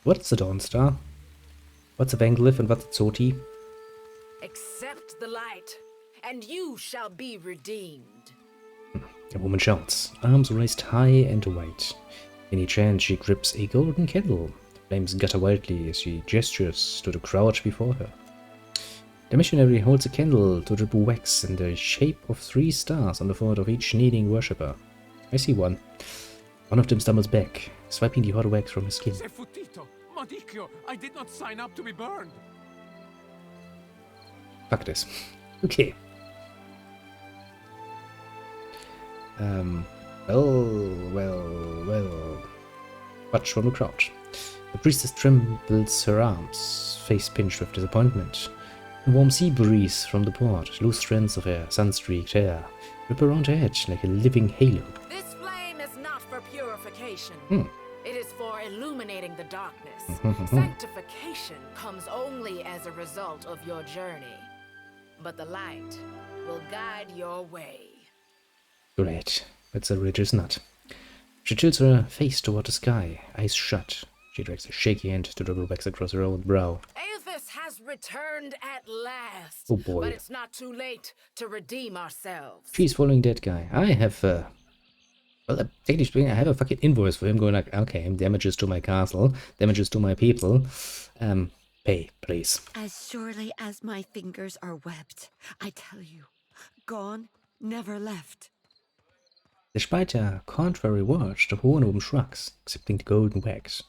What's a Dawn Star? What's a Vanglyph and what's a Tsoti? Accept the light, and you shall be redeemed. A woman shouts, arms raised high and white. In each hand she grips a golden candle. Flames gutter wildly as she gestures to the crowd before her. The missionary holds a candle to drip wax in the shape of 3 stars on the forehead of each kneeling worshipper. I see one. One of them stumbles back, swiping the hot wax from his skin. Sefutito, Madicchio, I did not sign up to be burned. Fuck this. Okay. Well. Watch from the crowd. The priestess trembles her arms, face pinched with disappointment. A warm sea breeze from the port, loose strands of her sun-streaked hair, whip around her head like a living halo. This flame is not for purification. It is for illuminating the darkness. Sanctification comes only as a result of your journey. But the light will guide your way. Great. That's a religious nut. She tilts her face toward the sky, eyes shut. She drags a shaky hand to dribble wax across her own brow. Atleast has returned at last. Oh boy. But it's not too late to redeem ourselves. She's following that guy. I have, technically speaking, I have a fucking invoice for him going like, okay, damages to my castle, damages to my people. Pay, please. As surely as my fingers are webbed, I tell you, gone, never left. Despite their contrary words, the Hohenloben shrugs, accepting the golden wax.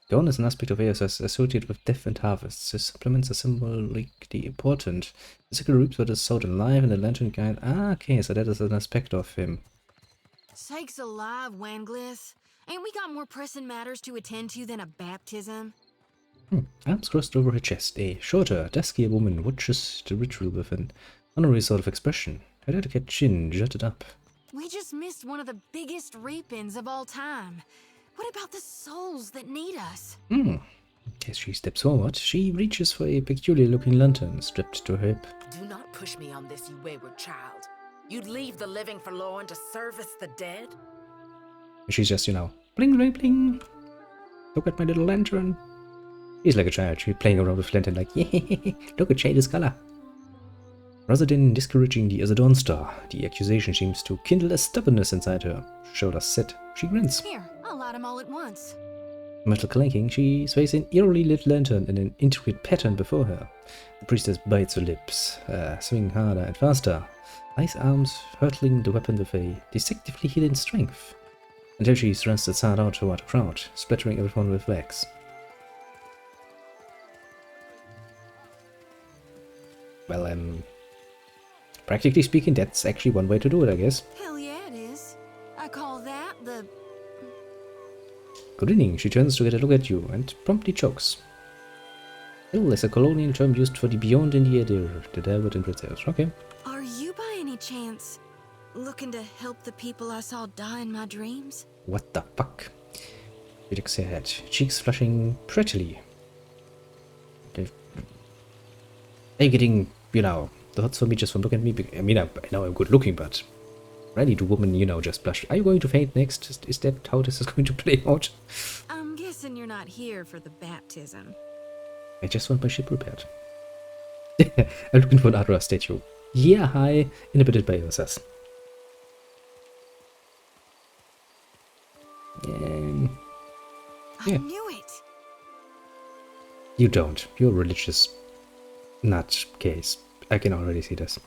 Dawn is an aspect of Eos associated with death and harvests. His supplements are symbolically important. The sickle reaps what is sowed alive, and the lantern guide. Ah, okay, so that is an aspect of him. Sakes alive, Wanglith. Ain't we got more pressing matters to attend to than a baptism? Arms crossed over her chest, a shorter, duskier woman watches the ritual with an honorary sort of expression. Her delicate chin jutted up. We just missed one of the biggest reap-ins of all time. What about the souls that need us? As she steps forward, she reaches for a peculiar-looking lantern strapped to her hip. Do not push me on this, you wayward child. You'd leave the living forlorn to service the dead? She's just, bling, bling, bling. Look at my little lantern. She's like a child. She's playing around with lantern like, yeah, look at Shade's color. Rather than discouraging the other Dawn Star, the accusation seems to kindle a stubbornness inside her. Shoulders set, she grins. Here, I'll light them all at once. Metal clanking, she sways an eerily lit lantern in an intricate pattern before her. The priestess bites her lips, swinging harder and faster, ice arms hurtling the weapon with a deceptively hidden strength, until she thrusts its heart out toward the crowd, splattering everyone with wax. Well, practically speaking, that's actually one way to do it, I guess. Hell yeah, it is. I call that the... Good evening. She turns to get a look at you and promptly chokes. Ill is a colonial term used for the beyond in the air, the Delbert and Princess. Okay. Are you by any chance looking to help the people I saw die in my dreams? What the fuck? She looks her head, cheeks flushing prettily. Are you getting, the hots for me just from looking at me? I mean, I know I'm good looking, but rarely do women, just blush. Are you going to faint next? Is that how this is going to play out? I'm guessing you're not here for the baptism. I just want my ship repaired. I'm looking for an Adra statue. Yeah, hi, inhabited by yourselves. I knew it! You don't. You're religious. Nut case. I can already see this.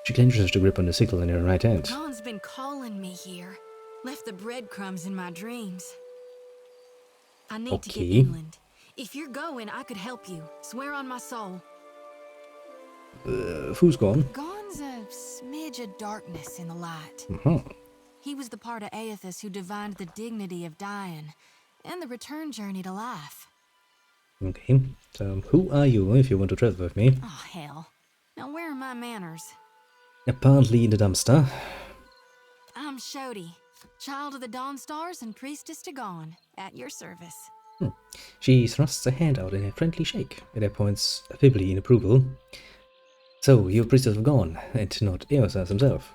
She clenches the grip on the sickle in her right hand. Dawn's been calling me here. Left the breadcrumbs in my dreams. I need to get inland. If you're going, I could help you. Swear on my soul. Who's gone? Gone's a smidge of darkness in the light. He was the part of Aethys who divined the dignity of dying and the return journey to life. Okay, so who are you if you want to travel with me? Oh, hell. Now where are my manners? Apparently in the dumpster. I'm Shodi, child of the Dawn Stars and priestess to Gone, at your service. She thrusts a hand out in a friendly shake, and that points feebly in approval. So, you're priestess of Gone, and not Eosas himself.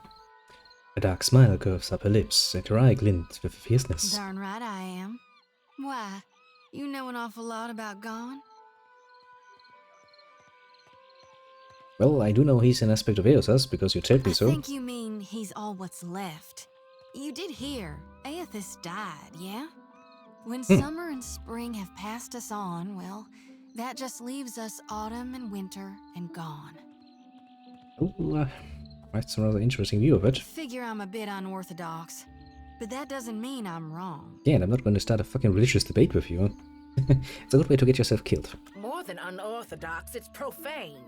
A dark smile curves up her lips, and her eye glints with fierceness. Darn right I am. Why? You know an awful lot about Gon. Well, I do know he's an aspect of Eosas, because you told me I so. think you mean he's all what's left. You did hear, Aethys died, yeah? When summer and spring have passed us on, well, that just leaves us autumn and winter and gone. Oh, that's a rather interesting view of it. Figure I'm a bit unorthodox, but that doesn't mean I'm wrong. Yeah, and I'm not going to start a fucking religious debate with you. It's a good way to get yourself killed. More than unorthodox, it's profane.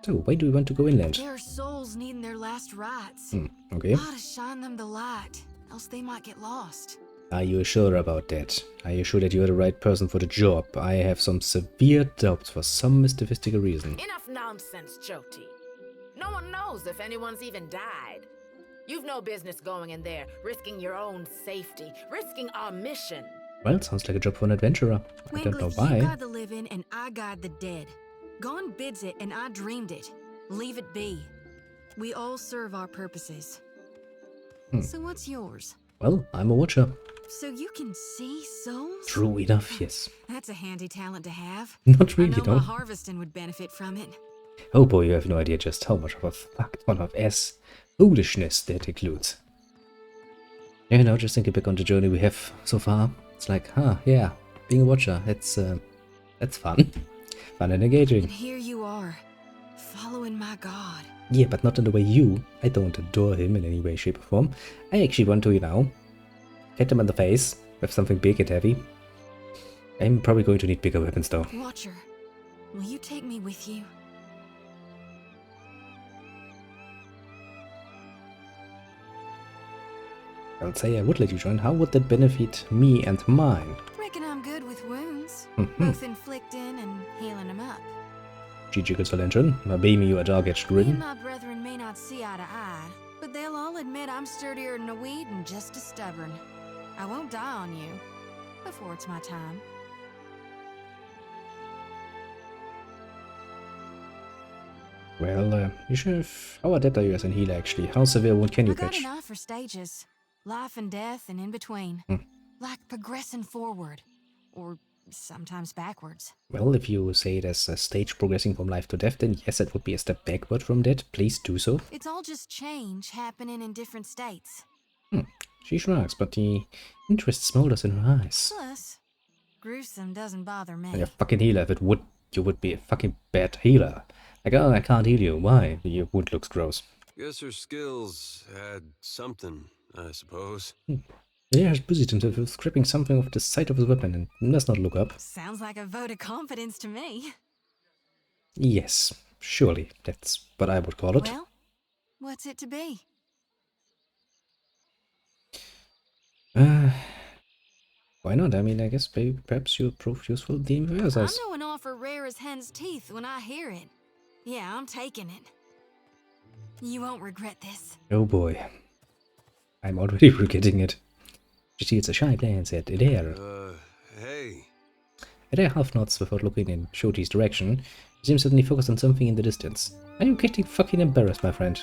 So, why do we want to go inland? There are souls needing their last rites. Okay. Ought to shine them the light, else they might get lost. Are you sure about that? Are you sure that you're the right person for the job? I have some severe doubts for some mystical reason. Enough nonsense, Jyoti. No one knows if anyone's even died. You've no business going in there, risking your own safety, risking our mission. Well, sounds like a job for an adventurer. I don't know why. You guide the living and I guide the dead. Gon bids it and I dreamed it. Leave it be. We all serve our purposes. So what's yours? Well, I'm a watcher. So you can see souls? True enough, yes. That's a handy talent to have. Not really, I know no. my harvesting would benefit from it. Oh boy, you have no idea just how much of a fuck ton of ass foolishness that includes. Yeah, now just thinking back on the journey we have so far. It's like, yeah, being a watcher, that's fun. Fun and engaging. And here you are, following my god. Yeah, but not in the way you. I don't adore him in any way, shape or form. I actually want to, hit him in the face with something big and heavy. I'm probably going to need bigger weapons though. Watcher, will you take me with you? I'll say I would let you join. How would that benefit me and mine? Reckon I'm good with wounds, both inflicting and healing them up. GG good Valentian. Beam you a dog-edged Me and grin. my brethren may not see eye to eye, but they'll all admit I'm sturdier than a weed and just as stubborn. I won't die on you before it's my time. Well, you should have... How adept are you as an healer actually? How severe wound can you I got catch? an eye for stages, life and death and in between. Like progressing forward, or sometimes backwards. Well, if you say it as a stage progressing from life to death, then yes, it would be a step backward from that. Please do so. It's all just change happening in different states. She shrugs, but the interest smolders in her eyes. Plus, gruesome doesn't bother me. You're a fucking healer. If it would, you would be a fucking bad healer. Like, oh, I can't heal you. Why? Your wound looks gross. Guess her skills had something, I suppose. He has busied himself with scraping something off the side of his weapon and does not look up. Sounds like a vote of confidence to me. Yes, surely. That's what I would call it. Well, what's it to be? Why not? I mean, I guess maybe perhaps you'll prove useful in the universe. I know an offer rare as hen's teeth when I hear it. Yeah, I'm taking it. You won't regret this. Oh boy. I'm already regretting it. You see, it's a shy glance at Adair. Hey. Adair half nods without looking in Shoti's direction. He seems suddenly focused on something in the distance. Are you getting fucking embarrassed, my friend?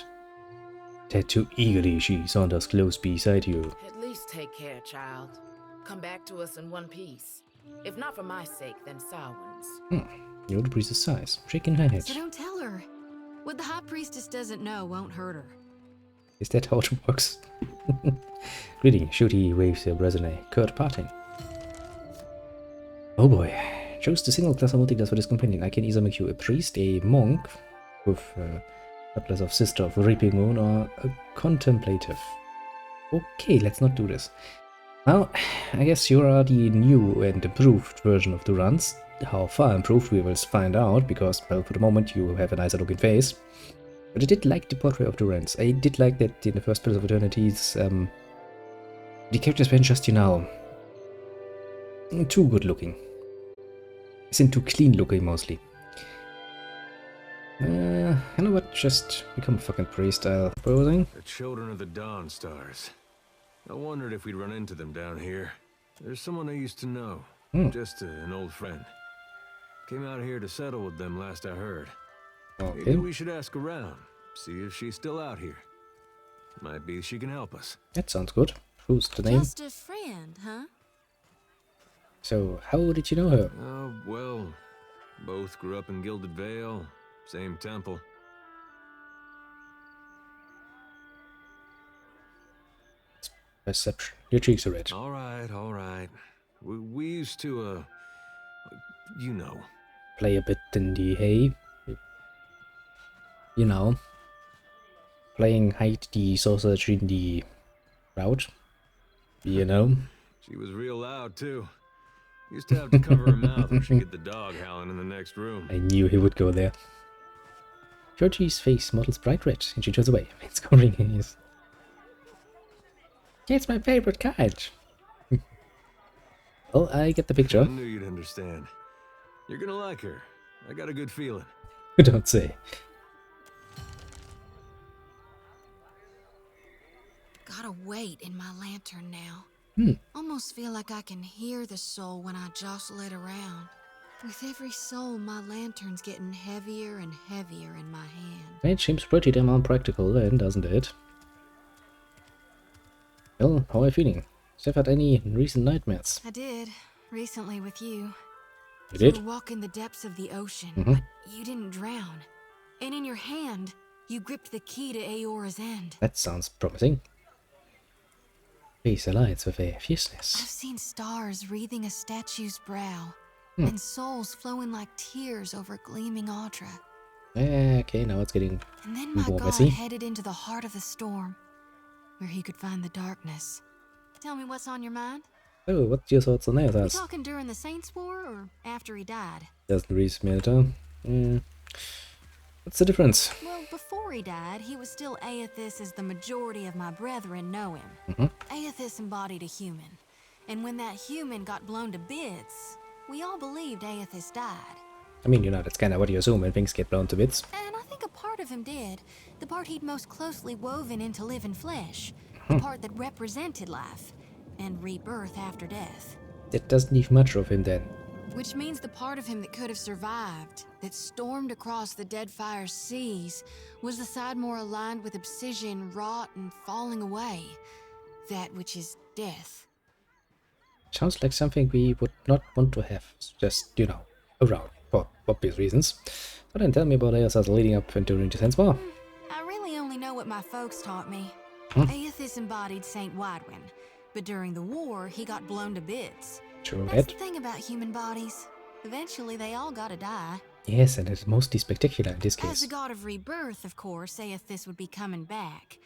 That too eagerly, she saunters close beside you. At least take care, child. Come back to us in one piece. If not for my sake, then Samhain's. The old priestess sighs, shaking her head. So don't tell her. What the high priestess doesn't know won't hurt her. Is that how it works? Greeting, Shooty waves her breath in a curt parting. Oh boy. Choose the single class or multi-class for this companion. I can either make you a priest, a monk, with Atlas of Sister of Reaping Moon, or a contemplative. Okay, let's not do this. Now, I guess you are the new and improved version of the runs. How far improved we will find out, because, well, for the moment you have a nicer looking face. But I did like the portrait of Durance. I did like that in the first Pillars of Eternities, the characters weren't just, too good looking. As in too clean looking, mostly. You know what? Just become a fucking priest, I'll proposing. The children of the Dawn Stars. I wondered if we'd run into them down here. There's someone I used to know. Just an old friend. Came out here to settle with them last I heard. Okay. Maybe we should ask around. See if she's still out here. Might be she can help us. That sounds good. Who's the name? Just a friend, huh? So, how did you know her? Well, both grew up in Gilded Vale, same temple. Perception. Your cheeks are red. All right. We used to, you know. Play a bit in the hay. You know. Playing hide the sausage in the crowd. You know. She was real loud, too. Used to have to cover her mouth or she'd get the dog howling in the next room. I knew he would go there. Georgie's face models bright red, and she turns away. It's covering his. It's my favorite kind. Well, I get the picture. I knew you'd understand. You're gonna like her. I got a good feeling. Don't say. Gotta wait in my lantern now. Hmm. Almost feel like I can hear the soul when I jostle it around. With every soul, my lantern's getting heavier and heavier in my hand. It seems pretty damn unpractical then, doesn't it? Well, how are you feeling? Have you had any recent nightmares? I did, recently with you. You did? You were walking the depths of the ocean, Mm-hmm. but you didn't drown. And in your hand, you gripped the key to Aora's end. That sounds promising. Face aligns with a I've fierceness. seen stars wreathing a statue's brow, and souls flowing like tears over gleaming Audra. Okay, now it's getting And then my more god messy. headed into the heart of the storm, where he could find the darkness. Tell me what's on your mind? Oh, what's your thoughts on We that? talking during the Saints' War or after he died? Doesn't really matter. What's the difference? Well, before he died, he was still Aethys as the majority of my brethren know him. Aethys embodied a human. And when that human got blown to bits, we all believed Aethys died. I mean, you know, that's kind of what you assume when things get blown to bits. And I think a part of him did. The part he'd most closely woven into living flesh. The part that represented life. And rebirth after death. That doesn't leave much of him then. Which means the part of him that could have survived, that stormed across the Deadfire seas, was the side more aligned with obsidian, rot, and falling away. That which is death. Sounds like something we would not want to have, just, you know, around, for obvious reasons. So then tell me about Aethys leading up and during the Saints' War. I really only know what my folks taught me. Aethys embodied Saint Widwin, but during the war, he got blown to bits. True That's that. the thing about human bodies. Eventually, they all gotta die. Yes, and it's mostly spectacular in this As case. the god of rebirth, of course, Aethys would be coming back.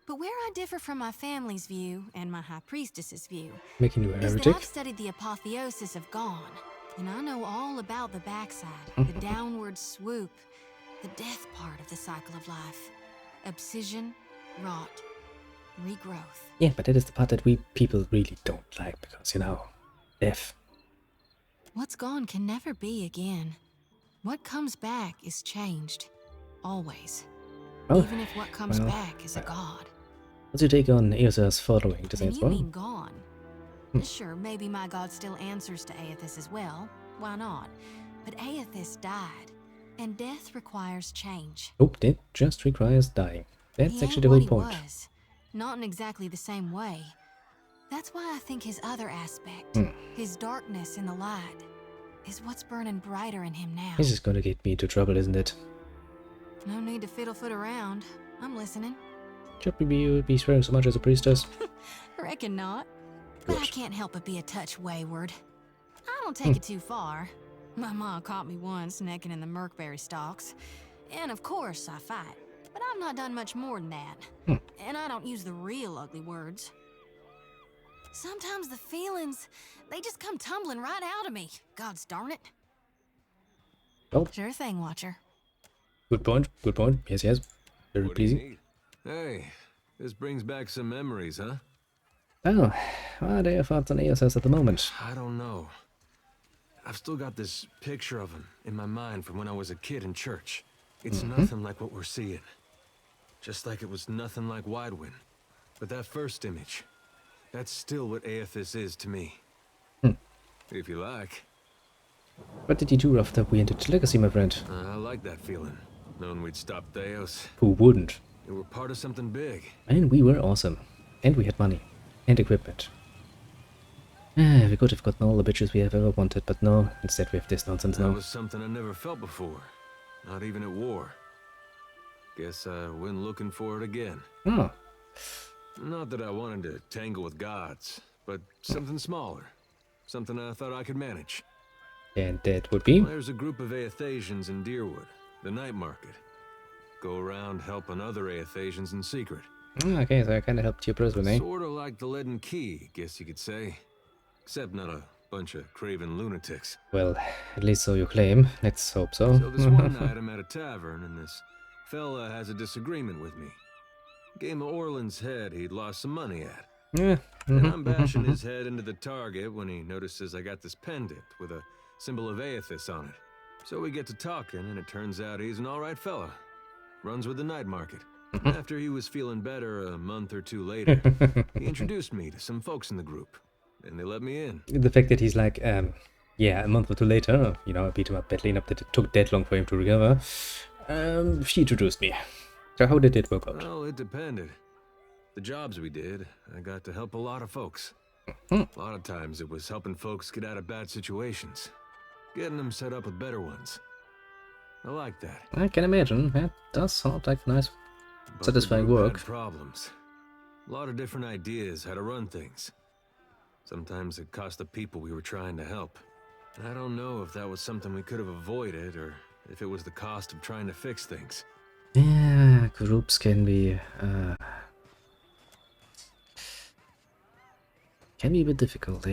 But where I differ from my family's view, and my high priestess's view, Making you a is that heretic? I've studied the apotheosis of Gone, and I know all about the backside, the downward swoop, the death part of the cycle of life. Obsidian, rot, regrowth. Yeah, but that is the part that we people really don't like, because, you know, death. What's gone can never be again. What comes back is changed. Always. Oh, Even if what comes well, back is a god. what's your take on Aethys following the Then Saints' you War? mean gone. Sure, maybe my god still answers to Aethys as well. Why not? But Aethys died. And death requires change. Nope, that just requires dying. That's He actually ain't the what whole he point. was. Not in exactly the same way. That's why I think his other aspect, his darkness in the light, is what's burning brighter in him now. This is gonna get me into trouble, isn't it? No need to fiddle-foot around. I'm listening. Should we be swearing so much as a priestess? Reckon not. But I Good. can't help but be a touch wayward. I don't take it too far. My mom caught me once necking in the Merkberry stalks. And of course I fight. But I've not done much more than that. And I don't use the real ugly words. Sometimes the feelings, they just come tumbling right out of me. Gods darn it. Oh, Sure thing, Watcher. good point, good point. Yes, yes. Very What do you pleasing. need? Hey, this brings back some memories, huh? Oh, what are your thoughts on Aethys at the moment? I don't know. I've still got this picture of him in my mind from when I was a kid in church. It's nothing like what we're seeing. Just like it was nothing like Widewin. But that first image, that's still what Aethys is to me. If you like. What did you do after we entered Legacy, my friend? I like that feeling, knowing we'd stop Theos. Who wouldn't? We were part of something big. And we were awesome. And we had money. And equipment. We could have gotten all the bitches we have ever wanted, but no. Instead we have this nonsense That now. was something I never felt before. Not even at war. Guess I went looking for it again. Oh. Not that I wanted to tangle with gods, but something smaller. Something I thought I could manage. And that would be? Well, there's a group of Aethasians in Deerwood, the night market. Go around helping other Aethasians in secret. Okay, so I kinda helped your brother, eh? Sorta like the Leaden Key, guess you could say. Except not a bunch of craven lunatics. Well, at least so you claim. Let's hope so. So this one night I'm at a tavern and this fella has a disagreement with me. Game of Orland's head he'd lost some money at. Yeah. And I'm bashing his head into the target when he notices I got this pendant with a symbol of Aethys on it. So we get to talking and it turns out he's an alright fella. Runs with the night market. After he was feeling better a month or two later, he introduced me to some folks in the group. And they let me in. The fact that he's like, yeah, a month or two later, you know, I beat him up badly enough that it took that long for him to recover. She introduced me. So how did it work out? Well, it depended. The jobs we did, I got to help a lot of folks. A lot of times it was helping folks get out of bad situations. Getting them set up with better ones. I like that. I can imagine. That does sound like nice, But satisfying the group work. had problems. A lot of different ideas how to run things. Sometimes it cost the people we were trying to help. I don't know if that was something we could have avoided or if it was the cost of trying to fix things. Yeah, groups can be a bit difficult, eh?